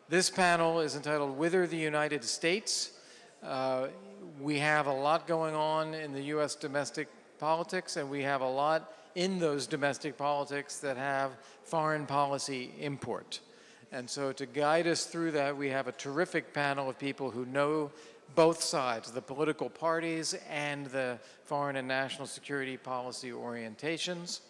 This panel is entitled Whither the United States. We have a lot going on in the U.S. domestic politics, and we have a lot in those domestic politics that have foreign policy import. And so to guide us through that, we have a terrific panel of people who know both sides, the political parties and the foreign and national security policy orientations,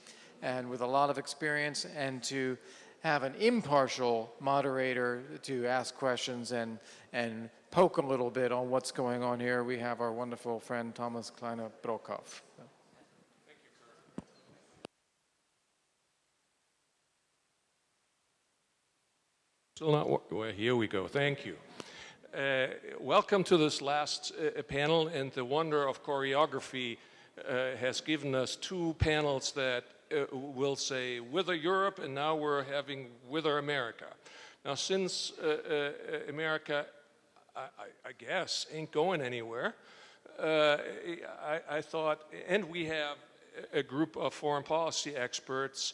and with a lot of experience, and to have an impartial moderator to ask questions and poke a little bit on what's going on here. We have our wonderful friend Thomas Kleine-Brockhoff. Still not, well, here we go, thank you. Welcome to this last panel, and the wonder of choreography has given us two panels that will say Whither Europe, and now we're having Whither America. Now since America, I guess, ain't going anywhere, I thought, and we have a group of foreign policy experts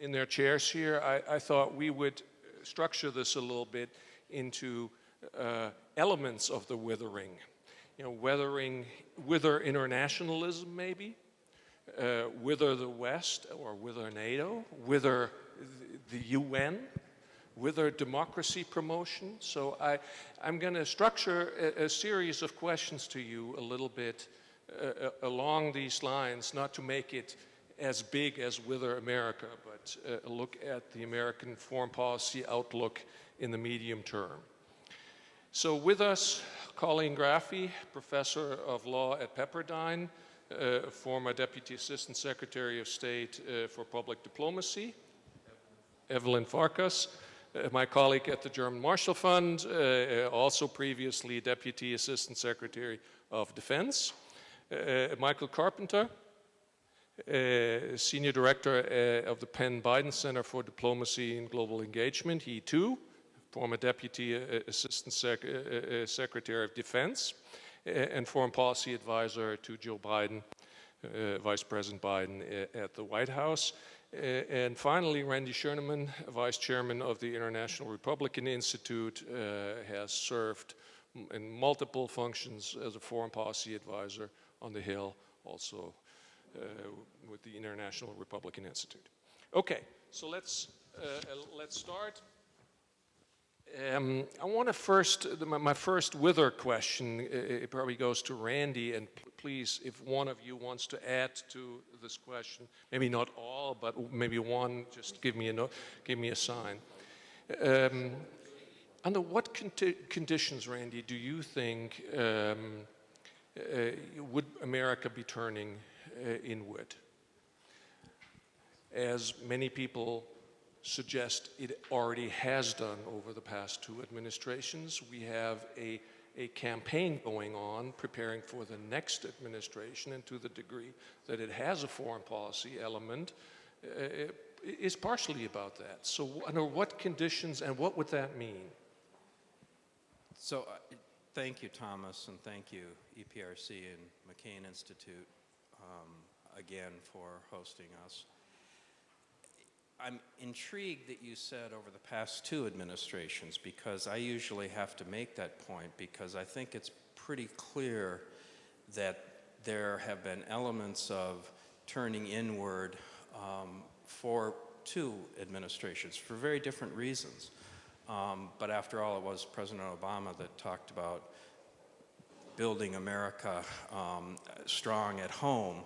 in their chairs here, I thought we would structure this a little bit into elements of the withering. You know, whither internationalism maybe, whither the West or whither NATO, whither the UN, whither democracy promotion. So I'm going to structure a series of questions to you a little bit along these lines, not to make it as big as Whither America, but a look at the American foreign policy outlook in the medium term. So with us, Colleen Graffi, Professor of Law at Pepperdine, former Deputy Assistant Secretary of State for Public Diplomacy. Evelyn Farkas, my colleague at the German Marshall Fund, also previously Deputy Assistant Secretary of Defense. Michael Carpenter, Senior Director of the Penn Biden Center for Diplomacy and Global Engagement, he too, former Deputy Assistant Secretary of Defense and Foreign Policy Advisor to Joe Biden, Vice President Biden at the White House. And finally, Randy Scherneman, Vice Chairman of the International Republican Institute, has served in multiple functions as a foreign policy advisor on the Hill, also with the International Republican Institute. Okay, so let's start. I want to first, my first Whither question, it probably goes to Randy, and please, if one of you wants to add to this question, maybe not all, but maybe one, just give me a note, give me a sign. Under what conditions, Randy, do you think would America be turning inward? As many people suggest it already has done over the past two administrations. We have a campaign going on preparing for the next administration, and to the degree that it has a foreign policy element, is partially about that. So under what conditions and what would that mean? So thank you, Thomas, and thank you, EPRC and McCain Institute, again for hosting us. I'm intrigued that you said over the past two administrations, because I usually have to make that point, because I think it's pretty clear that there have been elements of turning inward for two administrations for very different reasons. But after all, it was President Obama that talked about building America strong at home,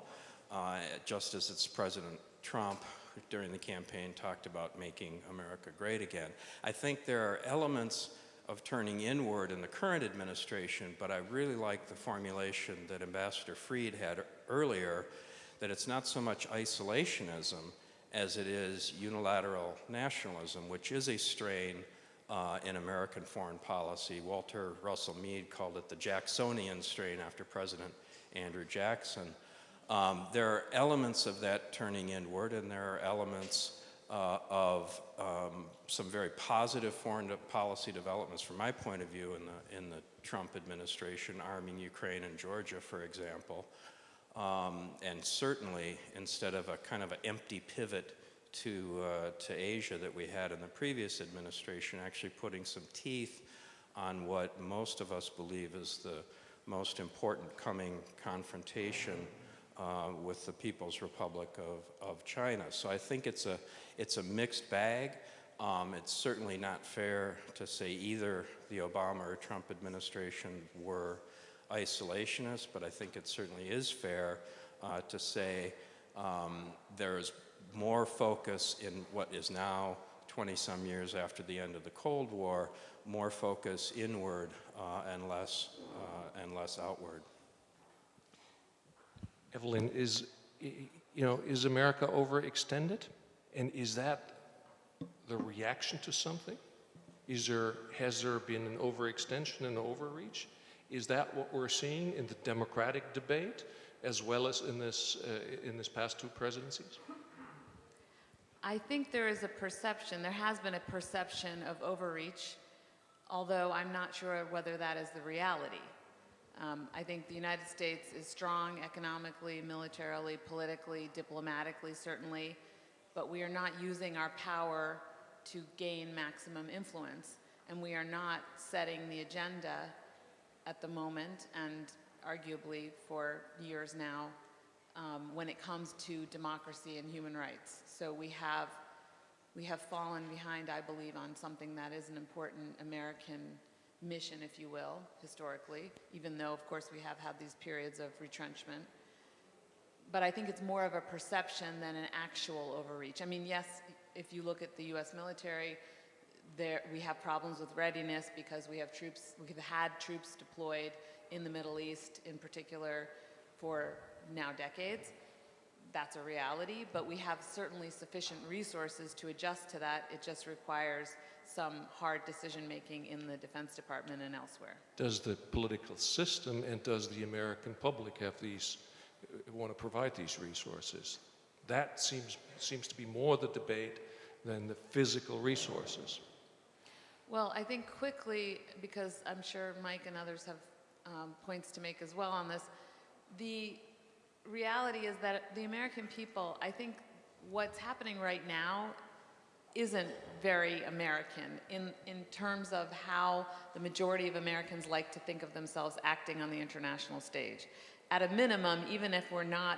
just as it's President Trump during the campaign talked about making America great again. I think there are elements of turning inward in the current administration, but I really like the formulation that Ambassador Fried had earlier, that it's not so much isolationism as it is unilateral nationalism, which is a strain in American foreign policy. Walter Russell Mead called it the Jacksonian strain after President Andrew Jackson. There are elements of that turning inward, and there are elements of some very positive foreign policy developments from my point of view in the Trump administration, arming Ukraine and Georgia, for example. And certainly, instead of a kind of an empty pivot to Asia that we had in the previous administration, actually putting some teeth on what most of us believe is the most important coming confrontation with the People's Republic of China. So I think it's a mixed bag. It's certainly not fair to say either the Obama or Trump administration were isolationist, but I think it certainly is fair to say there is more focus in what is now 20-some years after the end of the Cold War, more focus inward and less outward. Evelyn, is America overextended? And is that the reaction to something? Has there been an overextension and overreach? Is that what we're seeing in the democratic debate as well as in this past two presidencies? I think there is a perception, there has been a perception of overreach, although I'm not sure whether that is the reality. I think the United States is strong economically, militarily, politically, diplomatically, certainly, but we are not using our power to gain maximum influence, and we are not setting the agenda at the moment, and arguably for years now, when it comes to democracy and human rights. So we have fallen behind, I believe, on something that is an important American mission, if you will, historically, even though, of course, we have had these periods of retrenchment. But I think it's more of a perception than an actual overreach. I mean, yes, if you look at the U.S. military, we have problems with readiness because we've had troops deployed in the Middle East, in particular, for now decades. That's a reality, but we have certainly sufficient resources to adjust to that. It just requires some hard decision-making in the Defense Department and elsewhere. Does the political system and does the American public want to provide these resources? That seems to be more the debate than the physical resources. Well, I think quickly, because I'm sure Mike and others have points to make as well on this, the reality is that the American people, I think what's happening right now isn't very American in terms of how the majority of Americans like to think of themselves acting on the international stage. At a minimum, even if we're not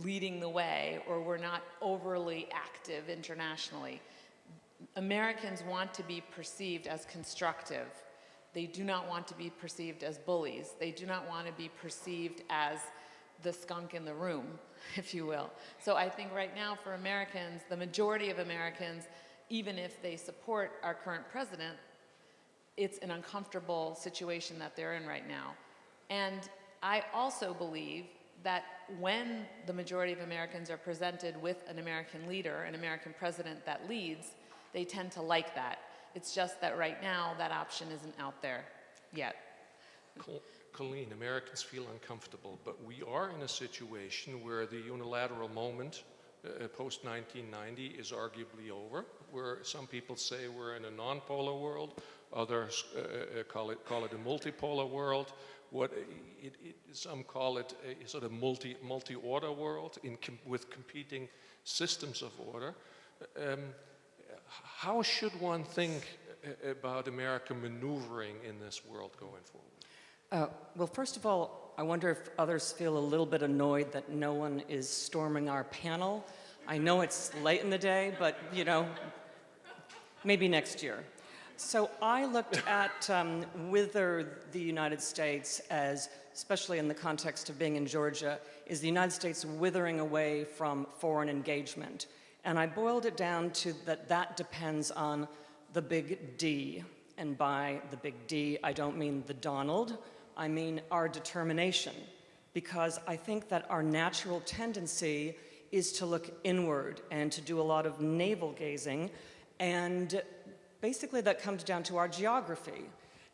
leading the way or we're not overly active internationally, Americans want to be perceived as constructive. They do not want to be perceived as bullies. They do not want to be perceived as the skunk in the room, if you will. So I think right now for Americans, the majority of Americans, even if they support our current president, it's an uncomfortable situation that they're in right now. And I also believe that when the majority of Americans are presented with an American leader, an American president that leads, they tend to like that. It's just that right now that option isn't out there yet. Colleen, Americans feel uncomfortable, but we are in a situation where the unilateral moment post-1990 is arguably over, where some people say we're in a non-polar world, others call it a multipolar world. Some call it a sort of multi-order world with competing systems of order. How should one think about America maneuvering in this world going forward? Well, first of all, I wonder if others feel a little bit annoyed that no one is storming our panel. I know it's late in the day, but, you know, maybe next year. So I looked at Whither the United States as, especially in the context of being in Georgia, is the United States withering away from foreign engagement. And I boiled it down to that depends on the big D. And by the big D, I don't mean the Donald, I mean our determination. Because I think that our natural tendency is to look inward and to do a lot of navel gazing, and basically that comes down to our geography.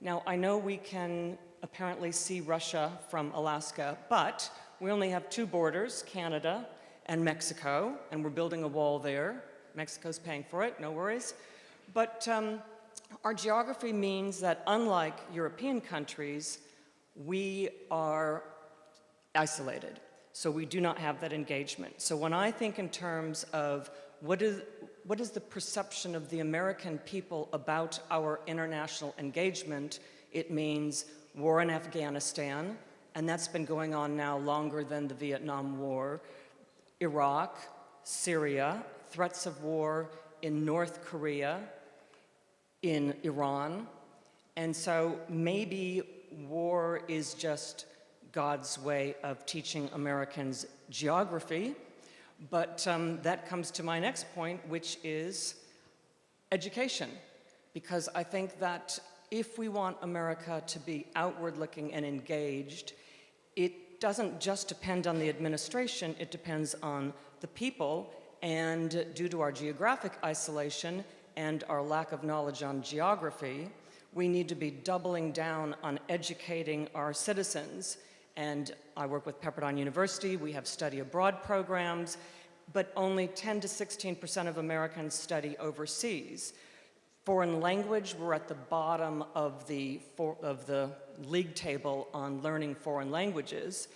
Now, I know we can apparently see Russia from Alaska, but we only have two borders, Canada and Mexico, and we're building a wall there. Mexico's paying for it, no worries. But our geography means that unlike European countries, we are isolated. So we do not have that engagement. So when I think in terms of what is the perception of the American people about our international engagement? It means war in Afghanistan, and that's been going on now longer than the Vietnam War, Iraq, Syria, threats of war in North Korea, in Iran. And so maybe war is just God's way of teaching Americans geography. But that comes to my next point, which is education. Because I think that if we want America to be outward-looking and engaged, it doesn't just depend on the administration, it depends on the people. And due to our geographic isolation and our lack of knowledge on geography, we need to be doubling down on educating our citizens. And I work with Pepperdine University. We have study abroad programs, but only 10 to 16% of Americans study overseas. Foreign language, we're at the bottom of the league table on learning foreign languages.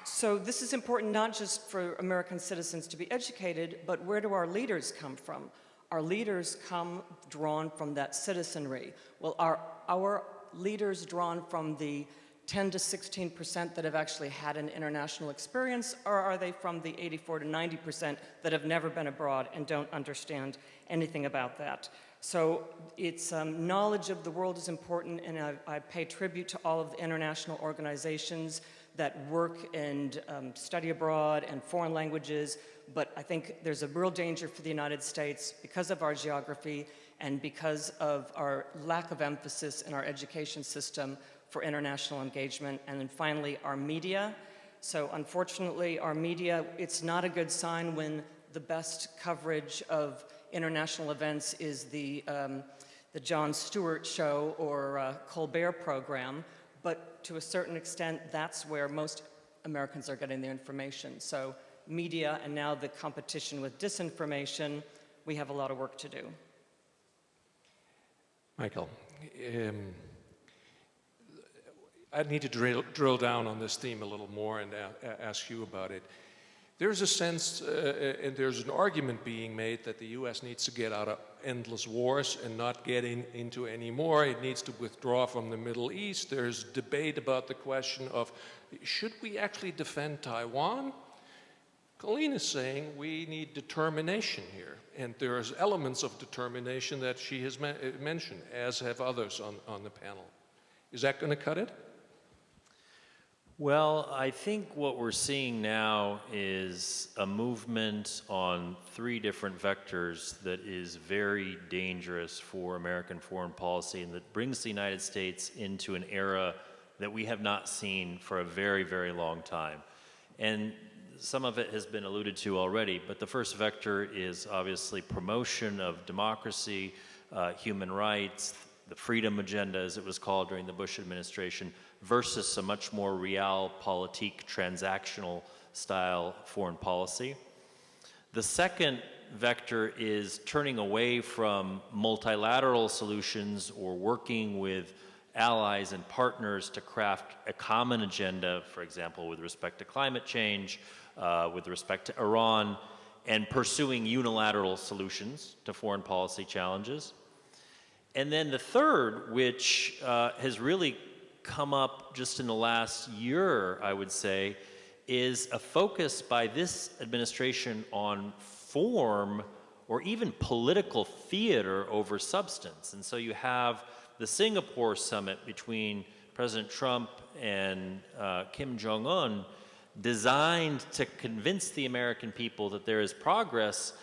So this is important not just for American citizens to be educated, but where do our leaders come from? Our leaders come drawn from that citizenry. Well, are our leaders drawn from the 10 to 16% that have actually had an international experience, or are they from the 84 to 90% that have never been abroad and don't understand anything about that? So it's knowledge of the world is important, and I pay tribute to all of the international organizations that work and study abroad and foreign languages, but I think there's a real danger for the United States because of our geography and because of our lack of emphasis in our education system for international engagement. And then finally, our media. So unfortunately, our media, it's not a good sign when the best coverage of international events is the Jon Stewart show or Colbert program, but to a certain extent, that's where most Americans are getting their information. So media and now the competition with disinformation, we have a lot of work to do. Michael, I need to drill down on this theme a little more and ask you about it. There's a sense, and there's an argument being made that the U.S. needs to get out of endless wars and not get into any more. It needs to withdraw from the Middle East. There's debate about the question of, should we actually defend Taiwan? Colleen is saying we need determination here, and there's elements of determination that she has mentioned, as have others on the panel. Is that going to cut it? Well, I think what we're seeing now is a movement on three different vectors that is very dangerous for American foreign policy and that brings the United States into an era that we have not seen for a very, very long time. And some of it has been alluded to already, but the first vector is obviously promotion of democracy, human rights, the freedom agenda, as it was called during the Bush administration, versus a much more realpolitik, transactional style foreign policy. The second vector is turning away from multilateral solutions or working with allies and partners to craft a common agenda, for example, with respect to climate change, with respect to Iran, and pursuing unilateral solutions to foreign policy challenges. And then the third, which has really come up just in the last year, I would say, is a focus by this administration on form or even political theater over substance. And so you have the Singapore summit between President Trump and Kim Jong-un, designed to convince the American people that there is progress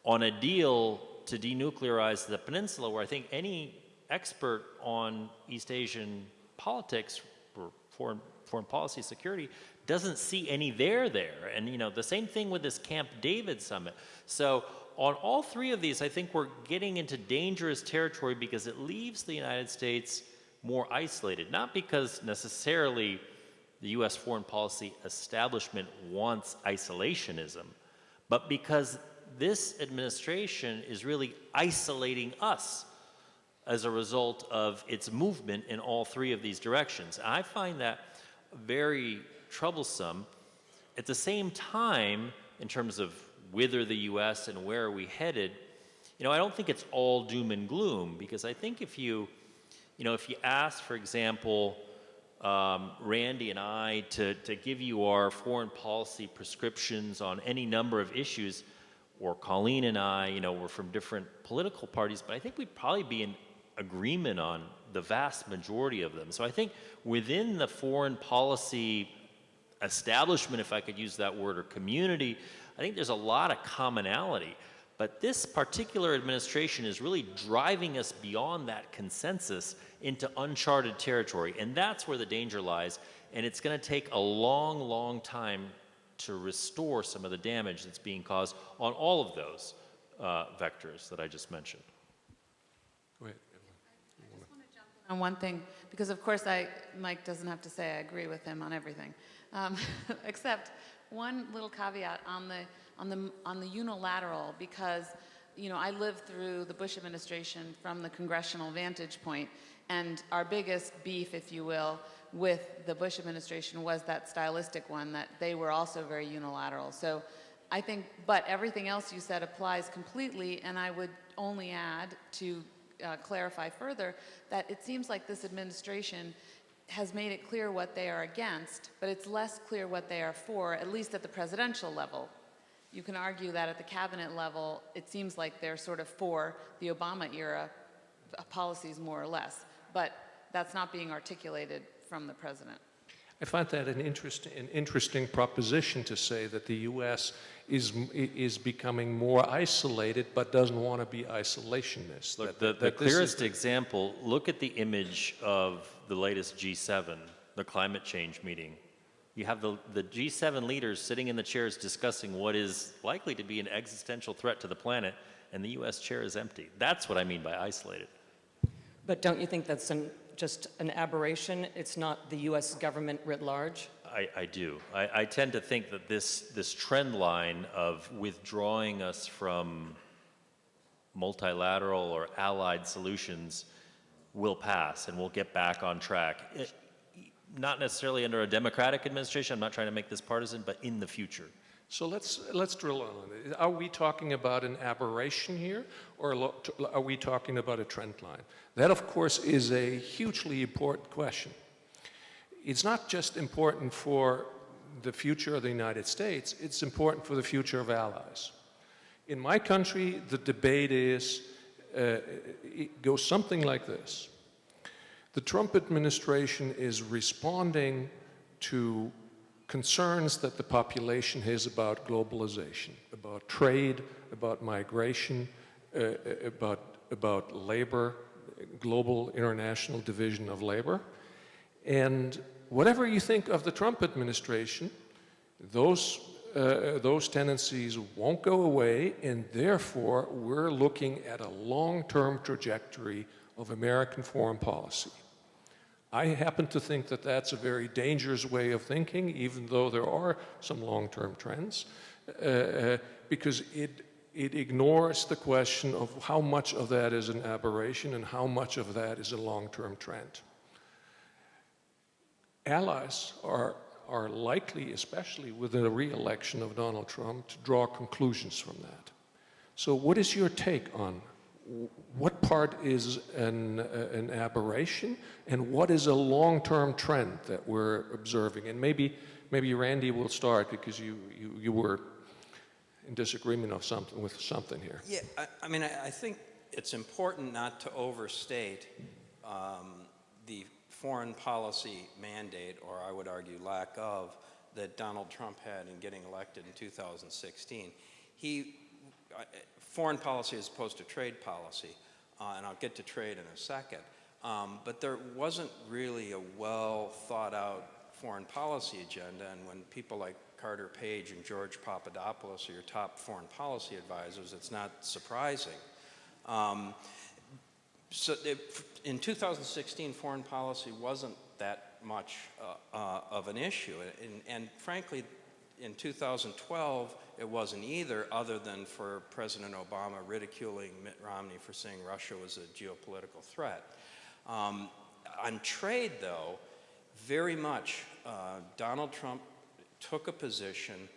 on a deal to denuclearize the peninsula, where I think any expert on East Asian politics or foreign policy security doesn't see any there. And you know, the same thing with this Camp David summit. So on all three of these, I think we're getting into dangerous territory because it leaves the United States more isolated, not because necessarily the U.S. foreign policy establishment wants isolationism, but because this administration is really isolating us as a result of its movement in all three of these directions. I find that very troublesome. At the same time, in terms of whither the U.S. and where are we headed, I don't think it's all doom and gloom, because I think if you ask, for example, Randy and I to give you our foreign policy prescriptions on any number of issues, or Colleen and I, we're from different political parties, but I think we'd probably be in agreement on the vast majority of them. So I think within the foreign policy establishment, if I could use that word, or community, I think there's a lot of commonality. But this particular administration is really driving us beyond that consensus into uncharted territory. And that's where the danger lies. And it's going to take a long, long time to restore some of the damage that's being caused on all of those vectors that I just mentioned. Go ahead. On one thing, because of course Mike doesn't have to say I agree with him on everything, except one little caveat on the unilateral, because I lived through the Bush administration from the congressional vantage point, and our biggest beef, if you will, with the Bush administration was that stylistic one, that they were also very unilateral. So I think, but everything else you said applies completely, and I would only add to clarify further that it seems like this administration has made it clear what they are against, but it's less clear what they are for, at least at the presidential level. You can argue that at the cabinet level, it seems like they're sort of for the Obama era policies, more or less, but that's not being articulated from the president. I find that an interesting proposition, to say that the U.S. is becoming more isolated but doesn't want to be isolationist. Look, the clearest example, look at the image of the latest G7, the climate change meeting. You have the G7 leaders sitting in the chairs discussing what is likely to be an existential threat to the planet, and the U.S. chair is empty. That's what I mean by isolated. But don't you think that's just an aberration? It's not the U.S. government writ large? I do. I tend to think that this trend line of withdrawing us from multilateral or allied solutions will pass, and we'll get back on track. Not necessarily under a Democratic administration, I'm not trying to make this partisan, but in the future. So let's drill on it. Are we talking about an aberration here, or are we talking about a trend line? That, of course, is a hugely important question. It's not just important for the future of the United States, it's important for the future of allies. In my country, the debate it goes something like this. The Trump administration is responding to concerns that the population has about globalization, about trade, about migration, about labor, global international division of labor. And whatever you think of the Trump administration, those tendencies won't go away, and therefore we're looking at a long-term trajectory of American foreign policy. I happen to think that that's a very dangerous way of thinking, even though there are some long-term trends, because it ignores the question of how much of that is an aberration and how much of that is a long-term trend. Allies are likely, especially with the re-election of Donald Trump, to draw conclusions from that. So what is your take on what part is an aberration and what is a long-term trend that we're observing? And maybe Randy will start, because you were in disagreement with something here. Yeah, I mean, I think it's important not to overstate the foreign policy mandate, or I would argue lack of, that Donald Trump had in getting elected in 2016. Foreign policy as opposed to trade policy, and I'll get to trade in a second, but there wasn't really a well thought out foreign policy agenda, and when people like Carter Page and George Papadopoulos are your top foreign policy advisors, it's not surprising. In 2016, foreign policy wasn't that much of an issue, and frankly, in 2012, it wasn't either, other than for President Obama ridiculing Mitt Romney for saying Russia was a geopolitical threat. On trade, though, very much Donald Trump took a position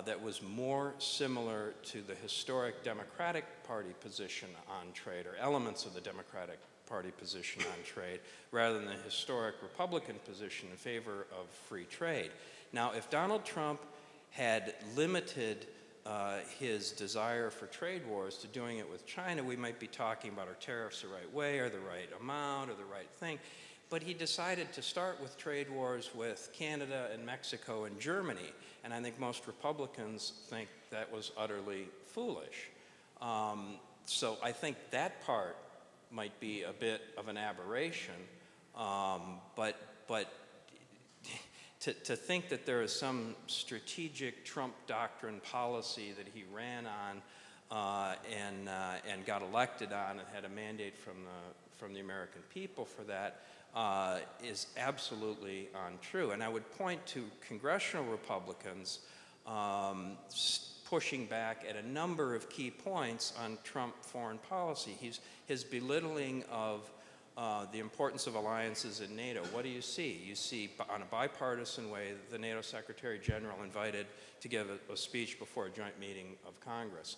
that was more similar to the historic Democratic Party position on trade, or elements of the Democratic Party position on trade, rather than the historic Republican position in favor of free trade. Now, if Donald Trump had limited his desire for trade wars to doing it with China, we might be talking about, are tariffs the right way, or the right amount, or the right thing? But he decided to start with trade wars with Canada and Mexico and Germany, and I think most Republicans think that was utterly foolish. So I think that part might be a bit of an aberration, but to think that there is some strategic Trump doctrine policy that he ran on and got elected on and had a mandate from the American people for that is absolutely untrue. And I would point to congressional Republicans pushing back at a number of key points on Trump foreign policy. His belittling of the importance of alliances in NATO. What do you see? You see, on a bipartisan way, the NATO Secretary General invited to give a speech before a joint meeting of Congress.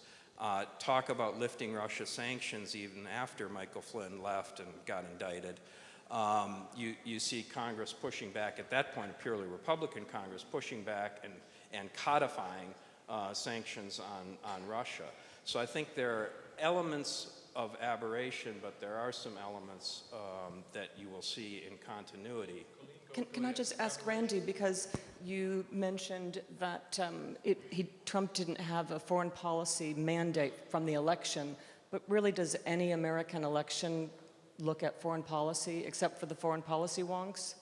Talk about lifting Russia sanctions even after Michael Flynn left and got indicted. You see Congress pushing back, at that point, a purely Republican Congress, pushing back and codifying sanctions on Russia. So I think there are elements of aberration, but there are some elements that you will see in continuity. Can I just ask Randy, because you mentioned that Trump didn't have a foreign policy mandate from the election, but really does any American election look at foreign policy except for the foreign policy wonks?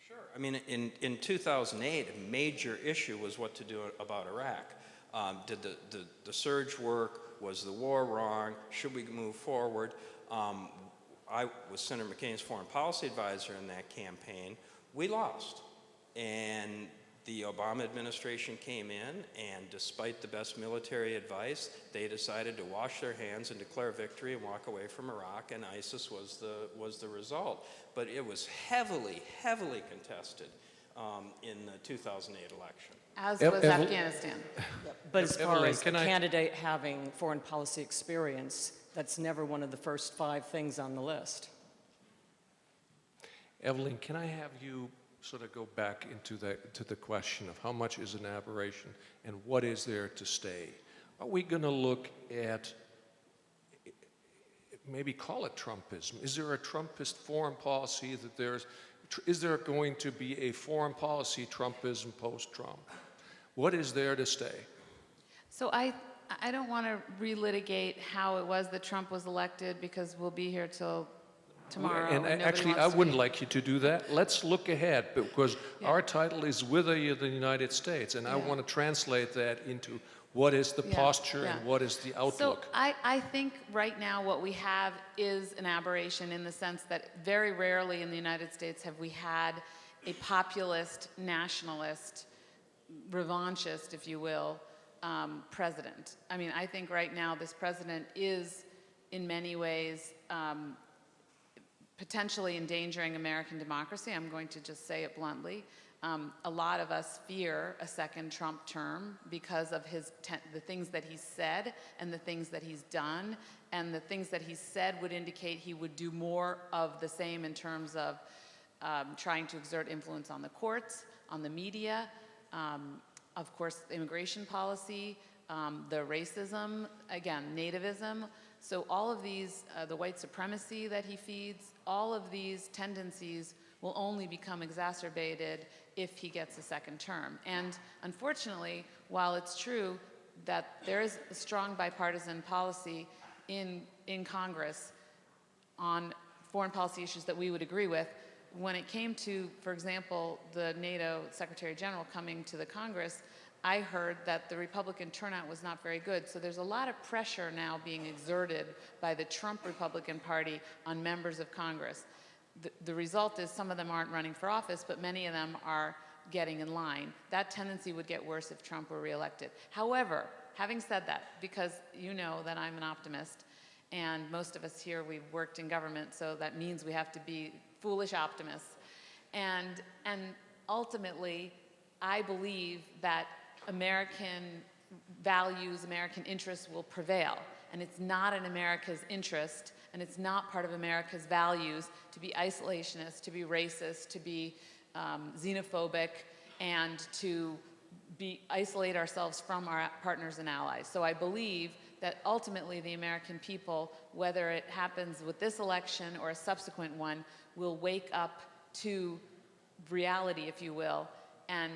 Sure. I mean, in 2008, a major issue was what to do about Iraq. Did the surge work? Was the war wrong? Should we move forward? I was Senator McCain's foreign policy advisor in that campaign. We lost. And the Obama administration came in, and despite the best military advice, they decided to wash their hands and declare victory and walk away from Iraq, and ISIS was the result. But it was heavily, heavily contested in the 2008 election. As was Afghanistan. But as far Evelyn, as a candidate having foreign policy experience, that's never one of the first 5 things on the list. Evelyn, can I have you sort of go back into the question of how much is an aberration and what is there to stay? Are we going to look at, maybe call it Trumpism? Is there a Trumpist foreign policy that is there going to be a foreign policy Trumpism post-Trump? What is there to stay? So I don't want to relitigate how it was that Trump was elected, because we'll be here till tomorrow. And actually, I wouldn't like you to do that. Let's look ahead, because our title is Whither, the United States, and I want to translate that into what is the posture and what is the outlook. So I think right now what we have is an aberration, in the sense that very rarely in the United States have we had a populist, nationalist, revanchist, if you will, president. I mean, I think right now this president is, in many ways, potentially endangering American democracy. I'm going to just say it bluntly. A lot of us fear a second Trump term because of the things that he's said and the things that he's done. And the things that he said would indicate he would do more of the same in terms of trying to exert influence on the courts, on the media, of course, immigration policy, the racism, again, nativism. So all of these, the white supremacy that he feeds, all of these tendencies will only become exacerbated if he gets a second term. And unfortunately, while it's true that there is a strong bipartisan policy in Congress on foreign policy issues that we would agree with, when it came to, for example, the NATO Secretary General coming to the Congress, I heard that the Republican turnout was not very good. So there's a lot of pressure now being exerted by the Trump Republican Party on members of Congress. The result is some of them aren't running for office, but many of them are getting in line. That tendency would get worse if Trump were reelected. However, having said that, because you know that I'm an optimist, and most of us here, we've worked in government, so that means we have to be foolish optimists. And ultimately, I believe that American values, American interests will prevail. And it's not in America's interest, and it's not part of America's values to be isolationist, to be racist, to be xenophobic, and to isolate ourselves from our partners and allies. So I believe that ultimately the American people, whether it happens with this election or a subsequent one, will wake up to reality, if you will, and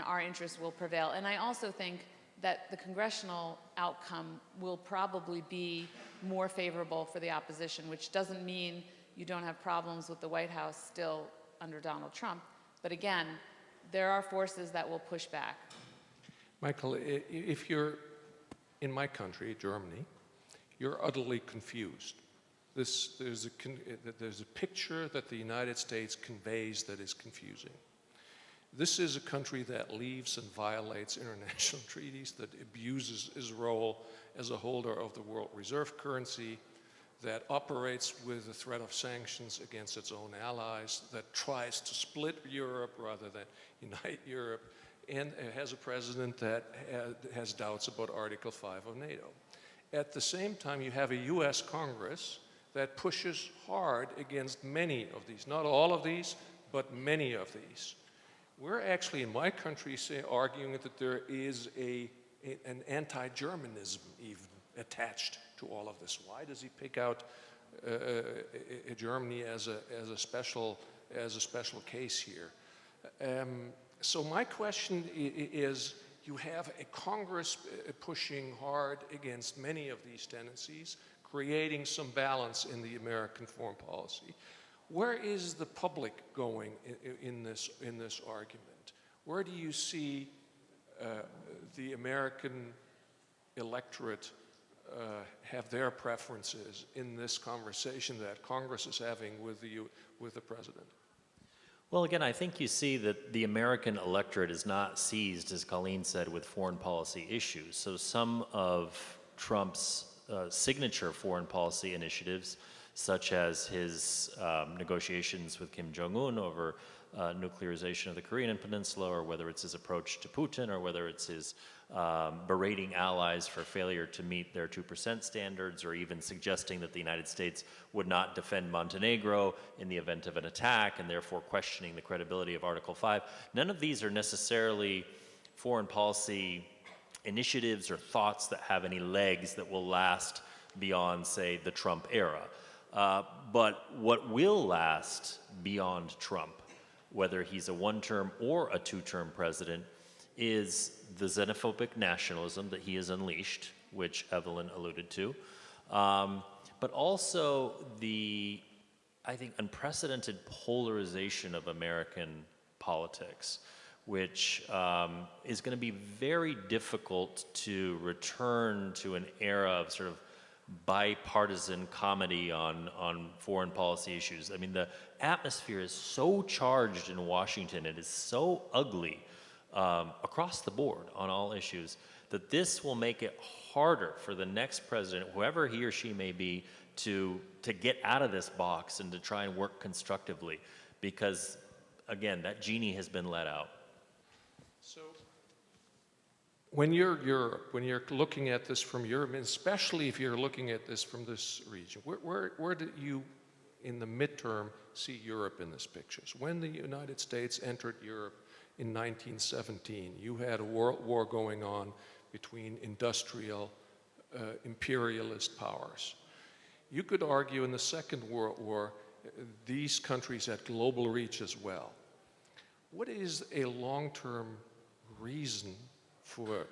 our interests will prevail. And I also think that the congressional outcome will probably be more favorable for the opposition, which doesn't mean you don't have problems with the White House still under Donald Trump. But again, there are forces that will push back. Michael, if you're in my country, Germany, you're utterly confused. There's a picture that the United States conveys that is confusing. This is a country that leaves and violates international treaties, that abuses its role as a holder of the world reserve currency, that operates with the threat of sanctions against its own allies, that tries to split Europe rather than unite Europe, and has a president that has doubts about Article 5 of NATO. At the same time, you have a US Congress that pushes hard against many of these, not all of these, but many of these. We're actually, in my country, arguing that there is an anti-Germanism even attached to all of this. Why does he pick out Germany as a special case here? So my question is, you have a Congress pushing hard against many of these tendencies, creating some balance in the American foreign policy. Where is the public going in this argument? Where do you see the American electorate have their preferences in this conversation that Congress is having with the president? Well, again, I think you see that the American electorate is not seized, as Colleen said, with foreign policy issues. So some of Trump's signature foreign policy initiatives, such as his negotiations with Kim Jong-un over nuclearization of the Korean Peninsula, or whether it's his approach to Putin, or whether it's his berating allies for failure to meet their 2% standards, or even suggesting that the United States would not defend Montenegro in the event of an attack, and therefore questioning the credibility of Article 5. None of these are necessarily foreign policy initiatives or thoughts that have any legs that will last beyond, say, the Trump era. But what will last beyond Trump, whether he's a one-term or a two-term president, is the xenophobic nationalism that he has unleashed, which Evelyn alluded to, but also the, I think, unprecedented polarization of American politics, which is going to be very difficult to return to an era of sort of bipartisan comedy on foreign policy issues. I mean, the atmosphere is so charged in Washington, it is so ugly across the board on all issues, that this will make it harder for the next president, whoever he or she may be, to get out of this box and to try and work constructively, because, again, that genie has been let out. So when you're Europe, when you're looking at this from Europe, and especially if you're looking at this from this region, where do you, in the midterm, see Europe in this picture? So when the United States entered Europe in 1917, you had a world war going on between industrial imperialist powers. You could argue in the Second World War, these countries had global reach as well. What is a long-term reason for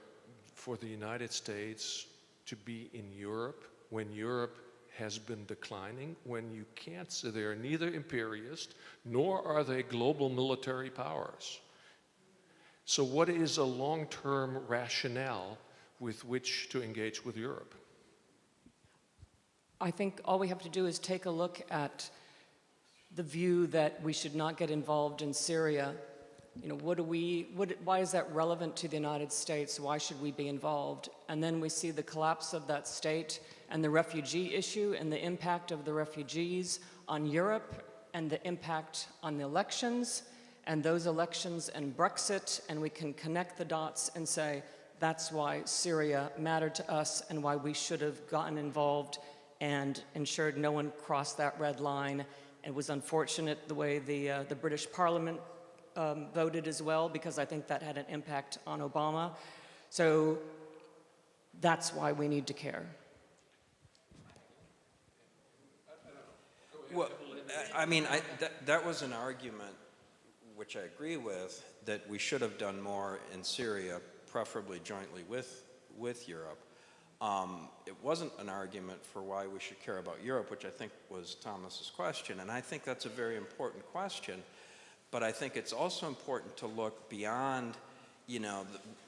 the United States to be in Europe when Europe has been declining, when you can't say they're neither imperialist nor are they global military powers? So what is a long-term rationale with which to engage with Europe? I think all we have to do is take a look at the view that we should not get involved in Syria. You know, why is that relevant to the United States? Why should we be involved? And then we see the collapse of that state and the refugee issue and the impact of the refugees on Europe and the impact on the elections and those elections and Brexit, and we can connect the dots and say, that's why Syria mattered to us and why we should have gotten involved and ensured no one crossed that red line. It was unfortunate the way the British Parliament voted as well, because I think that had an impact on Obama. So that's why we need to care. Well, I mean, that was an argument which I agree with, that we should have done more in Syria, preferably jointly with Europe. It wasn't an argument for why we should care about Europe, which I think was Thomas's question, and I think that's a very important question. But I think it's also important to look beyond, you know,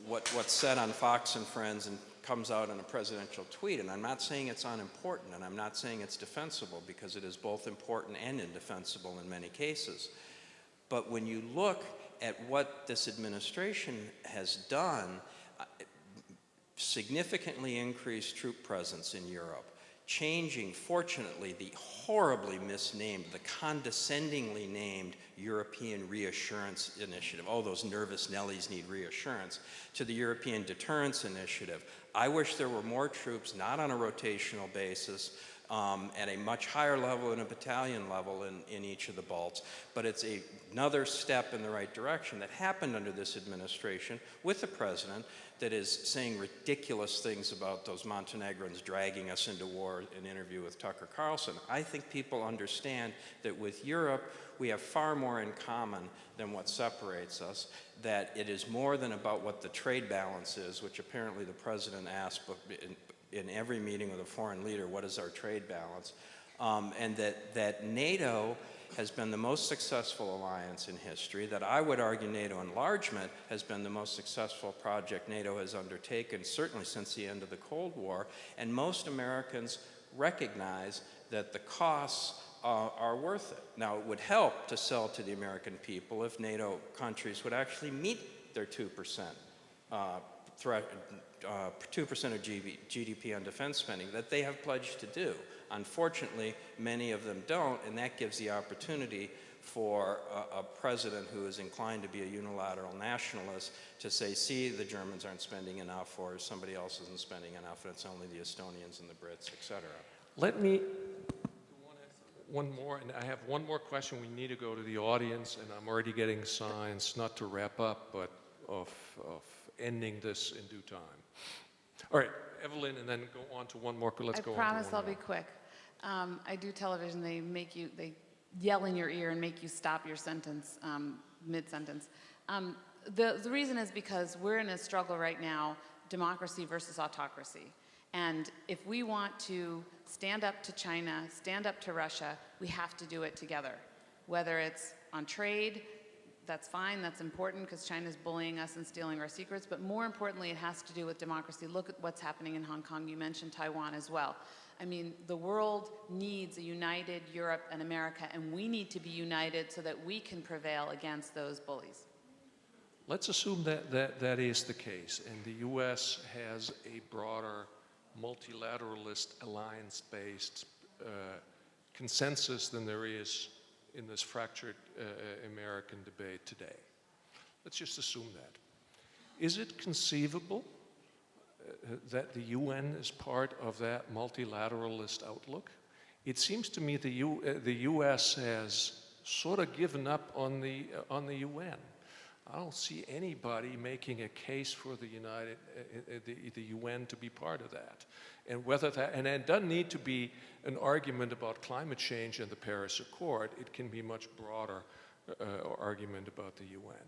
what's said on Fox and Friends and comes out in a presidential tweet. And I'm not saying it's unimportant, and I'm not saying it's defensible, because it is both important and indefensible in many cases. But when you look at what this administration has done, significantly increased troop presence in Europe, changing, fortunately, the horribly misnamed, the condescendingly named European Reassurance Initiative. Oh, those nervous Nellies need reassurance, to the European Deterrence Initiative. I wish there were more troops, not on a rotational basis, at a much higher level, in a battalion level in each of the Balts. But it's another step in the right direction that happened under this administration with the president that is saying ridiculous things about those Montenegrins dragging us into war, an interview with Tucker Carlson. I think people understand that with Europe, we have far more in common than what separates us, that it is more than about what the trade balance is, which apparently the president asked in every meeting with a foreign leader, what is our trade balance? And that NATO has been the most successful alliance in history, that I would argue NATO enlargement has been the most successful project NATO has undertaken, certainly since the end of the Cold War, and most Americans recognize that the costs are worth it. Now, it would help to sell to the American people if NATO countries would actually meet their 2% 2% of GDP on defense spending that they have pledged to do. Unfortunately, many of them don't, and that gives the opportunity for a president who is inclined to be a unilateral nationalist to say, see, the Germans aren't spending enough, or somebody else isn't spending enough, and it's only the Estonians and the Brits, etc. Let me one more, and I have one more question. We need to go to the audience, and I'm already getting signs, not to wrap up, but of ending this in due time. All right, Evelyn, and then go on to one more. Let's go on to one more. I promise I'll be quick. I do television. They yell in your ear and make you stop your sentence mid-sentence. The reason is because we're in a struggle right now, democracy versus autocracy. And if we want to stand up to China, stand up to Russia, we have to do it together. Whether it's on trade, that's fine, that's important because China's bullying us and stealing our secrets, but more importantly, it has to do with democracy. Look at what's happening in Hong Kong. You mentioned Taiwan as well. I mean, the world needs a united Europe and America, and we need to be united so that we can prevail against those bullies. Let's assume that is the case, and the U.S. has a broader multilateralist alliance-based consensus than there is in this fractured American debate today. Let's just assume that. Is it conceivable that the UN is part of that multilateralist outlook? It seems to me the U.S. has sort of given up on the UN. I don't see anybody making a case for the UN to be part of that. And whether that, and it doesn't need to be an argument about climate change and the Paris Accord. It can be much broader argument about the UN.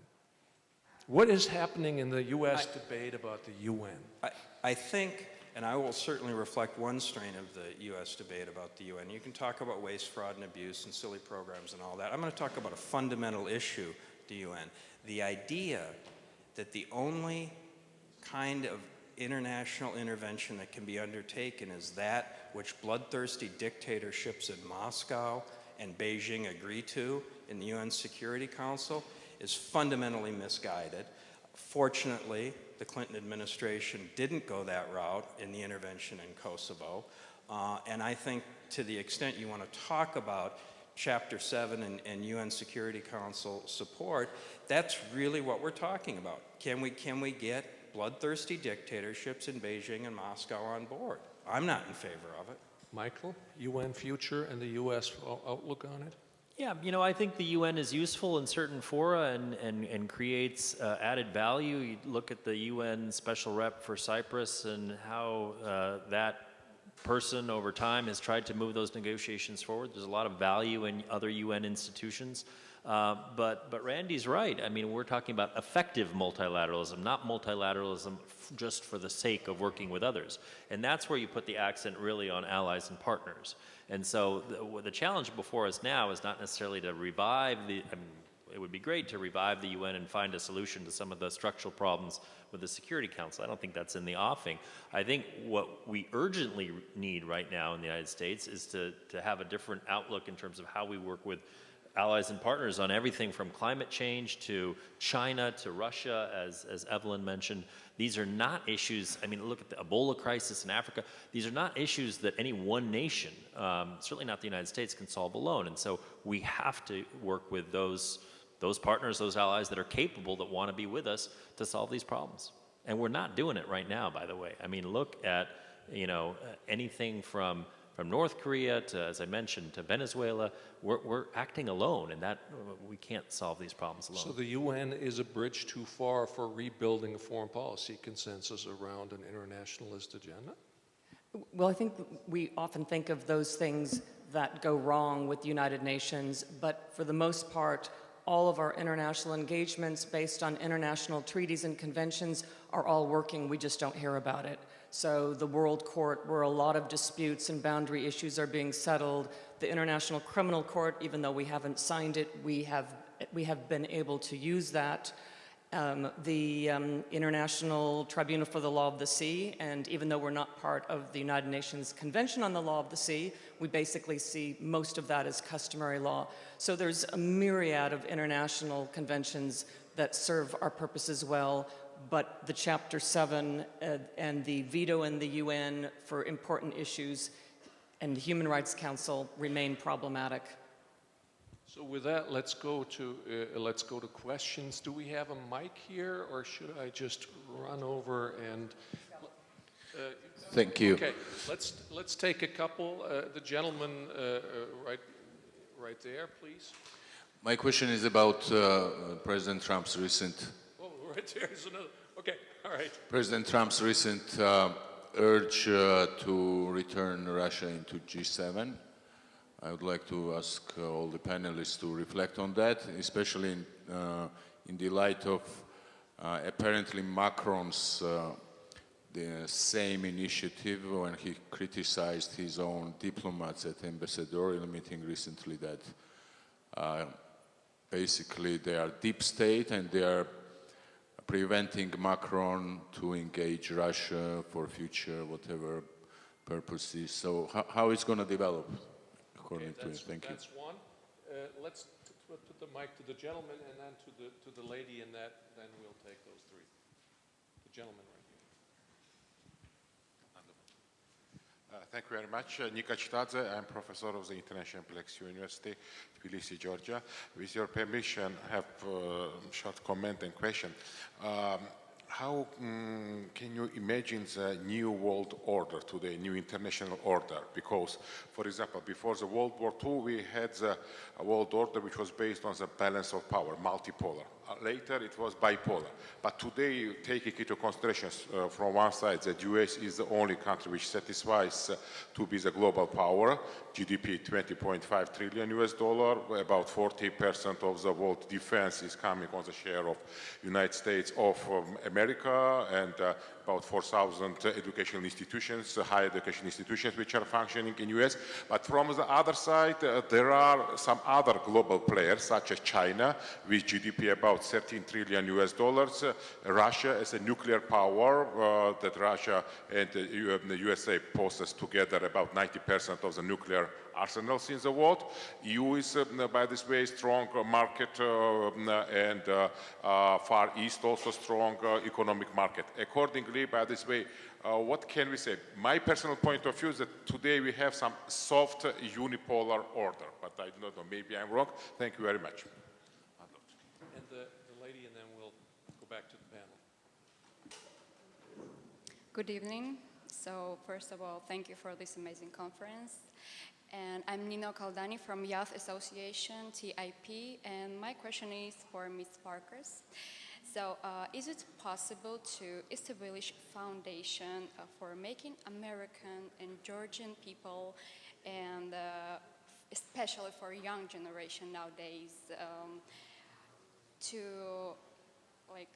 What is happening in the U.S. debate about the UN? I think, and I will certainly reflect one strain of the U.S. debate about the UN. You can talk about waste, fraud, and abuse and silly programs and all that. I'm going to talk about a fundamental issue, the UN. The idea that the only kind of international intervention that can be undertaken is that which bloodthirsty dictatorships in Moscow and Beijing agree to in the UN Security Council is fundamentally misguided. Fortunately, the Clinton administration didn't go that route in the intervention in Kosovo. And I think to the extent you want to talk about Chapter 7 and UN Security Council support, that's really what we're talking about. Can we get bloodthirsty dictatorships in Beijing and Moscow on board? I'm not in favor of it. Michael, UN future and the U.S. outlook on it? Yeah, I think the UN is useful in certain fora and creates added value. You look at the UN Special Rep for Cyprus and how that person over time has tried to move those negotiations forward. There's a lot of value in other UN institutions. But Randy's right. I mean, we're talking about effective multilateralism, not multilateralism just for the sake of working with others. And that's where you put the accent really on allies and partners. And so the challenge before us now is not necessarily to revive it would be great to revive the UN and find a solution to some of the structural problems with the Security Council. I don't think that's in the offing. I think what we urgently need right now in the United States is to have a different outlook in terms of how we work with allies and partners on everything from climate change to China to Russia, as Evelyn mentioned. These are not issues, I mean, look at the Ebola crisis in Africa. These are not issues that any one nation, certainly not the United States, can solve alone. And so we have to work with those partners, those allies that are capable, that want to be with us to solve these problems. And we're not doing it right now, by the way. I mean, look at, anything from North Korea to, as I mentioned, to Venezuela. We're acting alone, and that we can't solve these problems alone. So the UN is a bridge too far for rebuilding a foreign policy consensus around an internationalist agenda? Well, I think we often think of those things that go wrong with the United Nations, but for the most part, all of our international engagements based on international treaties and conventions are all working. We just don't hear about it. So the World Court, where a lot of disputes and boundary issues are being settled, the International Criminal Court, even though we haven't signed it, we have been able to use that. The International Tribunal for the Law of the Sea, and even though we're not part of the United Nations Convention on the Law of the Sea, we basically see most of that as customary law. So there's a myriad of international conventions that serve our purposes well, but the Chapter 7 and the veto in the UN for important issues and the Human Rights Council remain problematic. So with that, let's go to questions. Do we have a mic here, or should I just run over and? Thank you. Okay, let's take a couple. The gentleman right there, please. My question is about President Trump's recent. Oh, right there is another. Okay, all right. President Trump's recent urge to return Russia into G7. I would like to ask all the panelists to reflect on that, especially in the light of apparently Macron's the same initiative when he criticized his own diplomats at ambassadorial meeting recently that basically they are deep state and they are preventing Macron to engage Russia for future whatever purposes. So how it's going to develop? According to it. Thank you. That's one. Let's put the mic to the gentleman and then to the lady in that. Then we'll take those three. The gentleman right here. Thank you very much. Nika Chitadze, I'm professor of the International Plexiu University, Tbilisi, Georgia. With your permission, I have a short comment and question. How can you imagine the new world order today, new international order? Because, for example, before the World War II, we had a world order which was based on the balance of power, multipolar. Later, it was bipolar. But today, taking into consideration from one side that US is the only country which satisfies to be the global power, GDP 20.5 trillion US dollar, about 40% of the world defense is coming on the share of United States of America, and about 4,000 educational institutions, higher education institutions which are functioning in US. But from the other side, there are some other global players such as China with GDP about 13 trillion US dollars, Russia as a nuclear power that Russia and the USA possess together about 90% of the nuclear arsenals in the world. EU is, by this way, strong market, and Far East also strong economic market. Accordingly, by this way, what can we say? My personal point of view is that today we have some soft unipolar order, but I do not know, maybe I'm wrong. Thank you very much. And the lady, and then we'll go back to the panel. Good evening. So first of all, thank you for this amazing conference. And I'm Nino Caldani from Youth Association, TIP, and my question is for Ms. Parkers. So is it possible to establish a foundation for making American and Georgian people, and especially for young generation nowadays, to like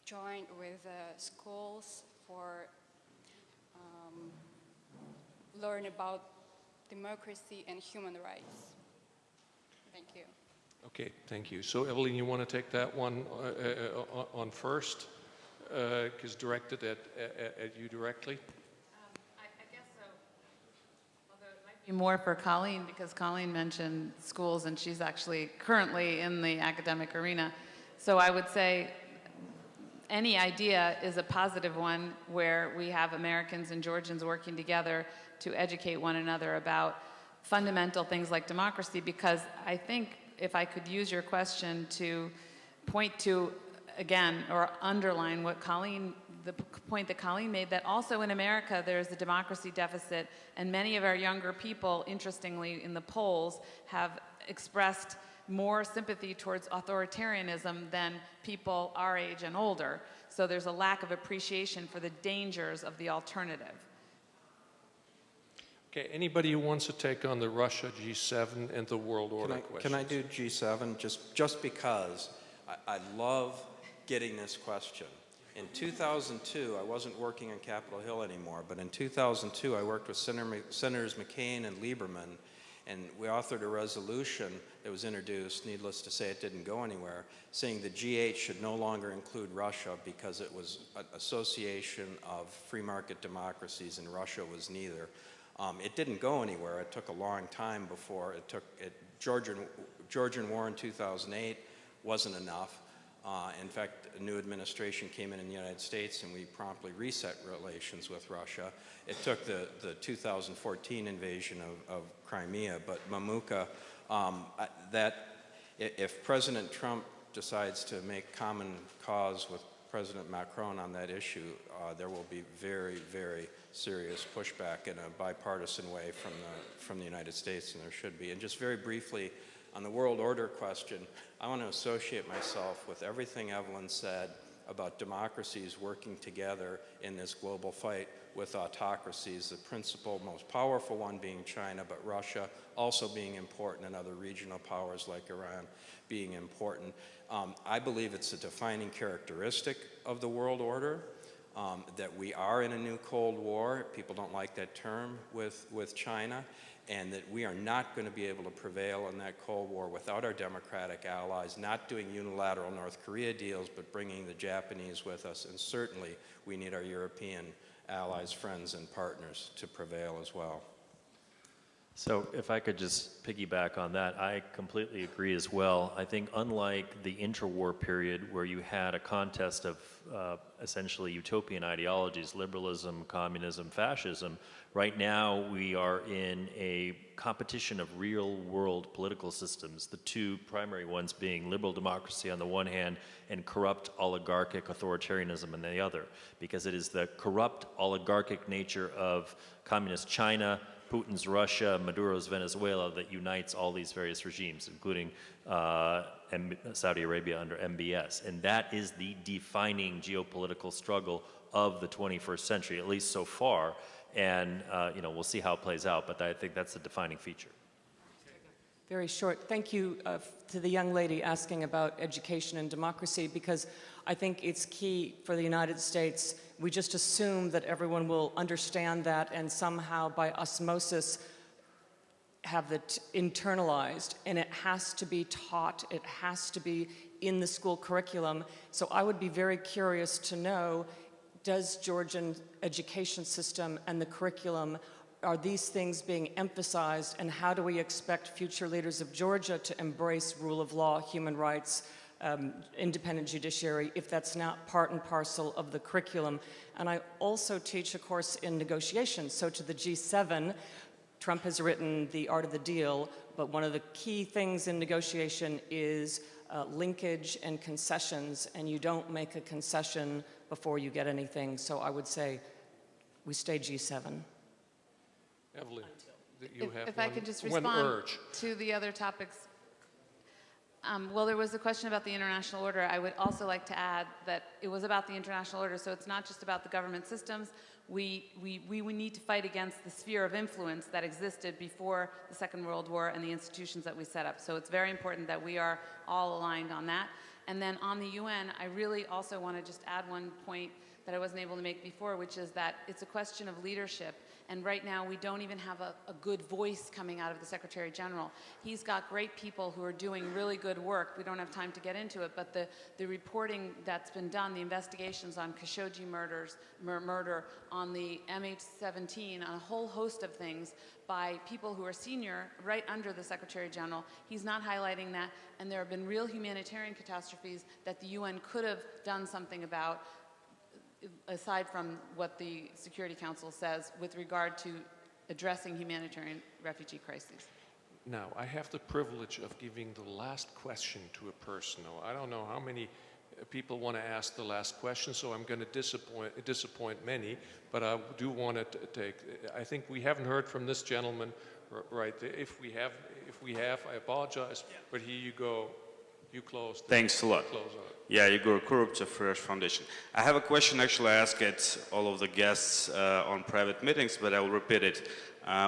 join with schools for learn about democracy and human rights? Thank you. Okay, thank you. So Evelyn, you want to take that one on first, because directed at you directly? I guess so. Although it might be more for Colleen, because Colleen mentioned schools and she's actually currently in the academic arena. So I would say any idea is a positive one where we have Americans and Georgians working together to educate one another about fundamental things like democracy, because I think if I could use your question to point to, again, or underline what Colleen, the point that Colleen made, that also in America there's a democracy deficit, and many of our younger people, interestingly, in the polls, have expressed more sympathy towards authoritarianism than people our age and older. So there's a lack of appreciation for the dangers of the alternative. Okay, anybody who wants to take on the Russia G7 and the world order question? Can I do G7 just because I love getting this question. In 2002, I wasn't working on Capitol Hill anymore, but in 2002 I worked with Senators McCain and Lieberman, and we authored a resolution that was introduced, needless to say it didn't go anywhere, saying the G8 should no longer include Russia because it was an association of free market democracies and Russia was neither. It didn't go anywhere. It took a long time before Georgian war in 2008 wasn't enough. In fact, a new administration came in the United States and we promptly reset relations with Russia. It took the 2014 invasion of Crimea, but Mamuka, that if President Trump decides to make common cause with President Macron on that issue, there will be very, very serious pushback in a bipartisan way from the United States, and there should be. And just very briefly, on the world order question, I want to associate myself with everything Evelyn said about democracies working together in this global fight with autocracies, the principal, most powerful one being China, but Russia also being important, and other regional powers like Iran being important. I believe it's a defining characteristic of the world order that we are in a new Cold War. People don't like that term with China, and that we are not going to be able to prevail in that Cold War without our democratic allies, not doing unilateral North Korea deals, but bringing the Japanese with us, and certainly we need our European allies, friends, and partners to prevail as well. So if I could just piggyback on that, I completely agree as well. I think unlike the interwar period where you had a contest of essentially utopian ideologies, liberalism, communism, fascism, right now we are in a competition of real world political systems, the two primary ones being liberal democracy on the one hand and corrupt oligarchic authoritarianism on the other, because it is the corrupt oligarchic nature of communist China, Putin's Russia, Maduro's Venezuela that unites all these various regimes, including Saudi Arabia under MBS. And that is the defining geopolitical struggle of the 21st century, at least so far. And we'll see how it plays out, but I think that's the defining feature. Very short. Thank you to the young lady asking about education and democracy, because I think it's key for the United States. We just assume that everyone will understand that and somehow by osmosis have that internalized, and it has to be taught. It has to be in the school curriculum. So I would be very curious to know, does Georgian education system and the curriculum are these things being emphasized, and how do we expect future leaders of Georgia to embrace rule of law, human rights, independent judiciary, if that's not part and parcel of the curriculum? And I also teach a course in negotiations. So to the G7, Trump has written The Art of the Deal, but one of the key things in negotiation is linkage and concessions, and you don't make a concession before you get anything. So I would say we stay G7. Evelyn, you have If I could just one respond urge. to the other topics. Well, there was a question about the international order. I would also like to add that it was about the international order, so it's not just about the government systems. We need to fight against the sphere of influence that existed before the Second World War and the institutions that we set up. So it's very important that we are all aligned on that. And then on the UN, I really also want to just add one point that I wasn't able to make before, which is that it's a question of leadership. And right now, we don't even have a good voice coming out of the Secretary General. He's got great people who are doing really good work. We don't have time to get into it, but the reporting that's been done, the investigations on Khashoggi murder, on the MH17, on a whole host of things by people who are senior, right under the Secretary General, he's not highlighting that. And there have been real humanitarian catastrophes that the UN could have done something about, aside from what the Security Council says with regard to addressing humanitarian refugee crises. Now, I have the privilege of giving the last question to a person. Now, I don't know how many people want to ask the last question, so I'm going to disappoint many, but I do want to take, I think we haven't heard from this gentleman right there. If we have, I apologize, but here you go. You close. Thanks a lot. Yeah, Igor Kurupchev, Fresh Foundation. I have a question actually I ask at all of the guests on private meetings, but I will repeat it.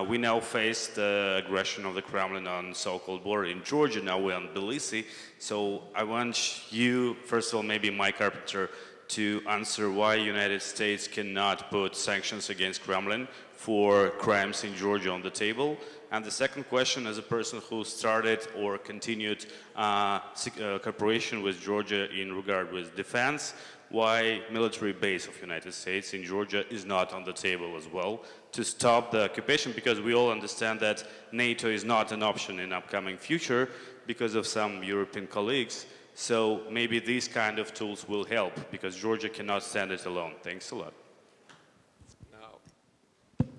We now face the aggression of the Kremlin on so-called border in Georgia. Now we're on Tbilisi. So I want you, first of all, maybe Mike Carpenter, to answer why United States cannot put sanctions against Kremlin for crimes in Georgia on the table. And the second question, as a person who started or continued cooperation with Georgia in regard with defense, why military base of United States in Georgia is not on the table as well to stop the occupation, because we all understand that NATO is not an option in upcoming future because of some European colleagues. So maybe these kind of tools will help, because Georgia cannot stand it alone. Thanks a lot.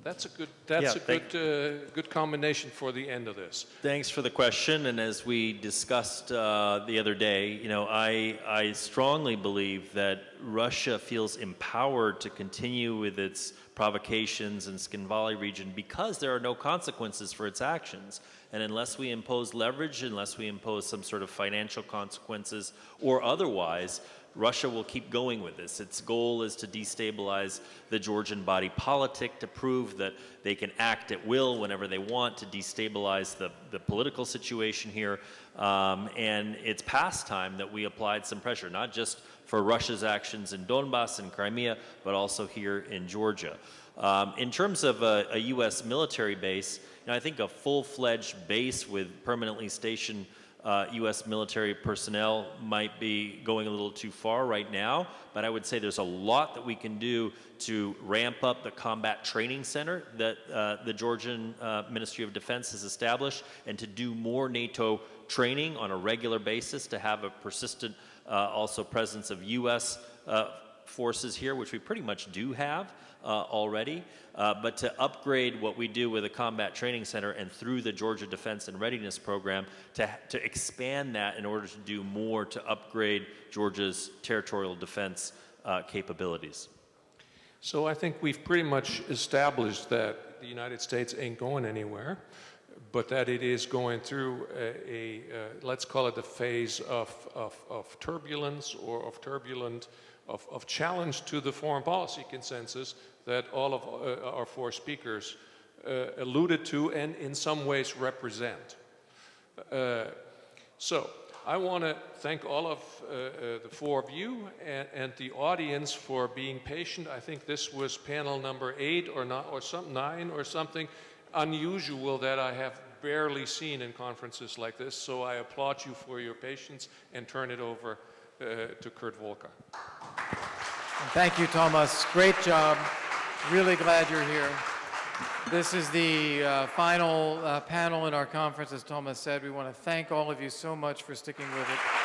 That's a good combination for the end of this. Thanks for the question. And as we discussed the other day, you know, I strongly believe that Russia feels empowered to continue with its provocations in Skin Valley region because there are no consequences for its actions. And unless we impose leverage, unless we impose some sort of financial consequences or otherwise, Russia will keep going with this. Its goal is to destabilize the Georgian body politic, to prove that they can act at will whenever they want, to destabilize the political situation here. And it's past time that we applied some pressure, not just for Russia's actions in Donbass and Crimea, but also here in Georgia. In terms of a U.S. military base, you know, I think a full-fledged base with permanently stationed U.S. military personnel might be going a little too far right now, but I would say there's a lot that we can do to ramp up the combat training center that the Georgian Ministry of Defense has established, and to do more NATO training on a regular basis, to have a persistent also presence of U.S. forces here, which we pretty much do have already, but to upgrade what we do with a combat training center and through the Georgia Defense and Readiness Program to expand that in order to do more to upgrade Georgia's territorial defense capabilities. So I think we've pretty much established that the United States ain't going anywhere, but that it is going through let's call it a phase of turbulence or of challenge to the foreign policy consensus that all of our four speakers alluded to and in some ways represent. So I want to thank all of the four of you and the audience for being patient. I think this was panel number 8 or 9 or something unusual that I have barely seen in conferences like this. So I applaud you for your patience and turn it over to Kurt Volker. Thank you, Thomas. Great job. Really glad you're here. This is the final panel in our conference. As Thomas said, we want to thank all of you so much for sticking with it.